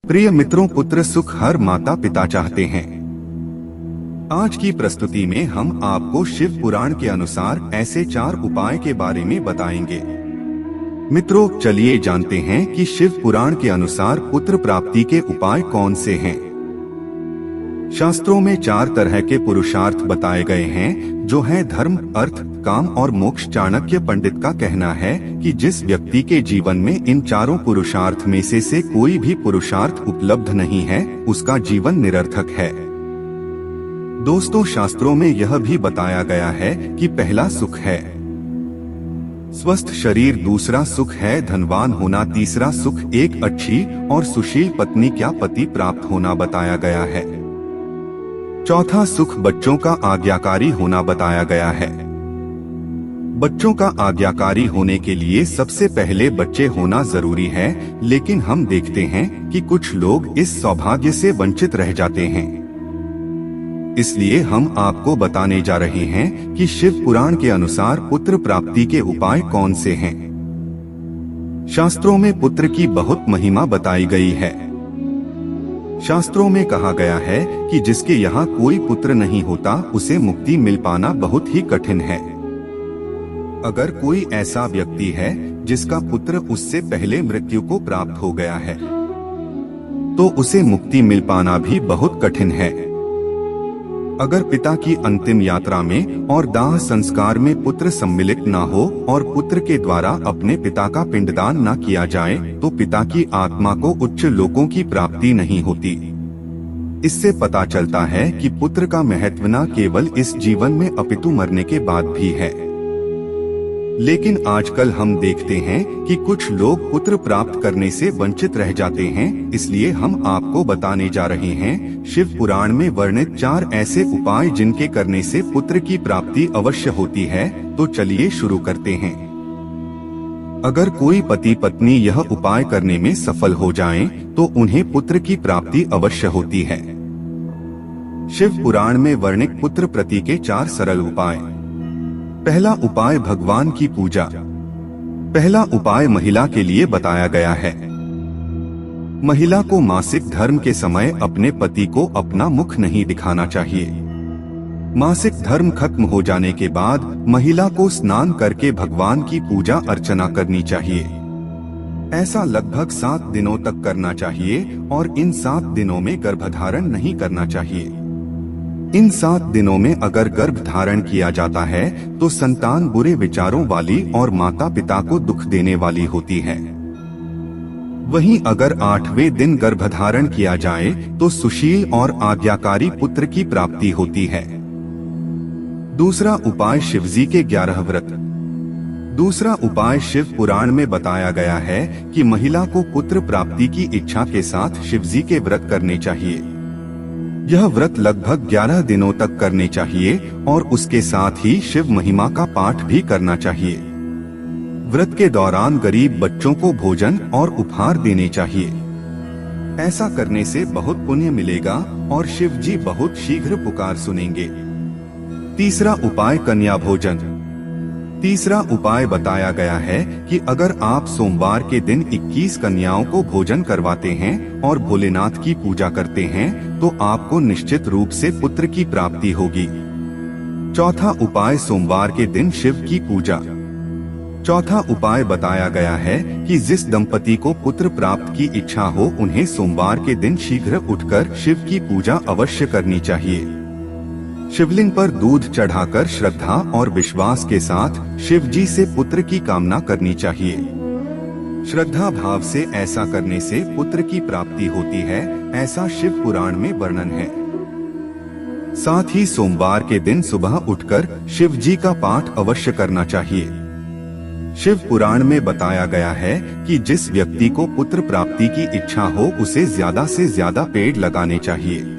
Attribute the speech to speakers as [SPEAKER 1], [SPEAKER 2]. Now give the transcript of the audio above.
[SPEAKER 1] प्रिय मित्रों, पुत्र सुख हर माता पिता चाहते हैं। आज की प्रस्तुति में हम आपको शिव पुराण के अनुसार ऐसे 4 उपाय के बारे में बताएंगे। मित्रों, चलिए जानते हैं कि शिव पुराण के अनुसार पुत्र प्राप्ति के उपाय कौन से हैं। शास्त्रों में 4 तरह के पुरुषार्थ बताए गए हैं, जो है धर्म, अर्थ, काम और मोक्ष। चाणक्य पंडित का कहना है कि जिस व्यक्ति के जीवन में इन चारों पुरुषार्थ में से कोई भी पुरुषार्थ उपलब्ध नहीं है, उसका जीवन निरर्थक है। दोस्तों, शास्त्रों में यह भी बताया गया है कि पहला सुख है स्वस्थ शरीर, दूसरा सुख है धनवान होना, तीसरा सुख एक अच्छी और सुशील पत्नी क्या पति प्राप्त होना बताया गया है। चौथा सुख बच्चों का आज्ञाकारी होना बताया गया है। बच्चों का आज्ञाकारी होने के लिए सबसे पहले बच्चे होना जरूरी है, लेकिन हम देखते हैं कि कुछ लोग इस सौभाग्य से वंचित रह जाते हैं। इसलिए हम आपको बताने जा रहे हैं कि शिव पुराण के अनुसार पुत्र प्राप्ति के उपाय कौन से हैं। शास्त्रों में पुत्र की बहुत महिमा बताई गई है। शास्त्रों में कहा गया है कि जिसके यहाँ कोई पुत्र नहीं होता, उसे मुक्ति मिल पाना बहुत ही कठिन है। अगर कोई ऐसा व्यक्ति है जिसका पुत्र उससे पहले मृत्यु को प्राप्त हो गया है, तो उसे मुक्ति मिल पाना भी बहुत कठिन है। अगर पिता की अंतिम यात्रा में और दाह संस्कार में पुत्र सम्मिलित न हो और पुत्र के द्वारा अपने पिता का पिंडदान न किया जाए, तो पिता की आत्मा को उच्च लोकों की प्राप्ति नहीं होती। इससे पता चलता है कि पुत्र का महत्व न केवल इस जीवन में अपितु मरने के बाद भी है। लेकिन आजकल हम देखते हैं कि कुछ लोग पुत्र प्राप्त करने से वंचित रह जाते हैं। इसलिए हम आपको बताने जा रहे हैं शिव पुराण में वर्णित 4 ऐसे उपाय जिनके करने से पुत्र की प्राप्ति अवश्य होती है। तो चलिए शुरू करते हैं। अगर कोई पति पत्नी यह उपाय करने में सफल हो जाएं, तो उन्हें पुत्र की प्राप्ति अवश्य होती है। शिव पुराण में वर्णित पुत्र प्रति के 4 सरल उपाय। पहला उपाय भगवान की पूजा। पहला उपाय महिला के लिए बताया गया है। महिला को मासिक धर्म के समय अपने पति को अपना मुख नहीं दिखाना चाहिए। मासिक धर्म खत्म हो जाने के बाद महिला को स्नान करके भगवान की पूजा अर्चना करनी चाहिए। ऐसा लगभग 7 दिनों तक करना चाहिए और इन 7 दिनों में गर्भधारण नहीं करना चाहिए। इन 7 दिनों में अगर गर्भ धारण किया जाता है तो संतान बुरे विचारों वाली और माता पिता को दुख देने वाली होती है। वहीं अगर 8वें दिन गर्भधारण किया जाए तो सुशील और आज्ञाकारी पुत्र की प्राप्ति होती है। दूसरा उपाय शिवजी के 11 व्रत। दूसरा उपाय शिव पुराण में बताया गया है कि महिला को पुत्र प्राप्ति की इच्छा के साथ शिवजी के व्रत करने चाहिए। यह व्रत लगभग 11 दिनों तक करने चाहिए और उसके साथ ही शिव महिमा का पाठ भी करना चाहिए। व्रत के दौरान गरीब बच्चों को भोजन और उपहार देने चाहिए। ऐसा करने से बहुत पुण्य मिलेगा और शिव जी बहुत शीघ्र पुकार सुनेंगे। तीसरा उपाय कन्या भोजन। तीसरा उपाय बताया गया है कि अगर आप सोमवार के दिन 21 कन्याओं को भोजन करवाते हैं और भोलेनाथ की पूजा करते हैं, तो आपको निश्चित रूप से पुत्र की प्राप्ति होगी। चौथा उपाय सोमवार के दिन शिव की पूजा। चौथा उपाय बताया गया है कि जिस दंपति को पुत्र प्राप्त की इच्छा हो, उन्हें सोमवार के दिन शीघ्र उठकर शिव की पूजा अवश्य करनी चाहिए। शिवलिंग पर दूध चढ़ाकर श्रद्धा और विश्वास के साथ शिव जी से पुत्र की कामना करनी चाहिए। श्रद्धा भाव से ऐसा करने से पुत्र की प्राप्ति होती है, ऐसा शिव पुराण में वर्णन है। साथ ही सोमवार के दिन सुबह उठकर शिव जी का पाठ अवश्य करना चाहिए। शिव पुराण में बताया गया है कि जिस व्यक्ति को पुत्र प्राप्ति की इच्छा हो, उसे ज्यादा से ज्यादा पेड़ लगाने चाहिए।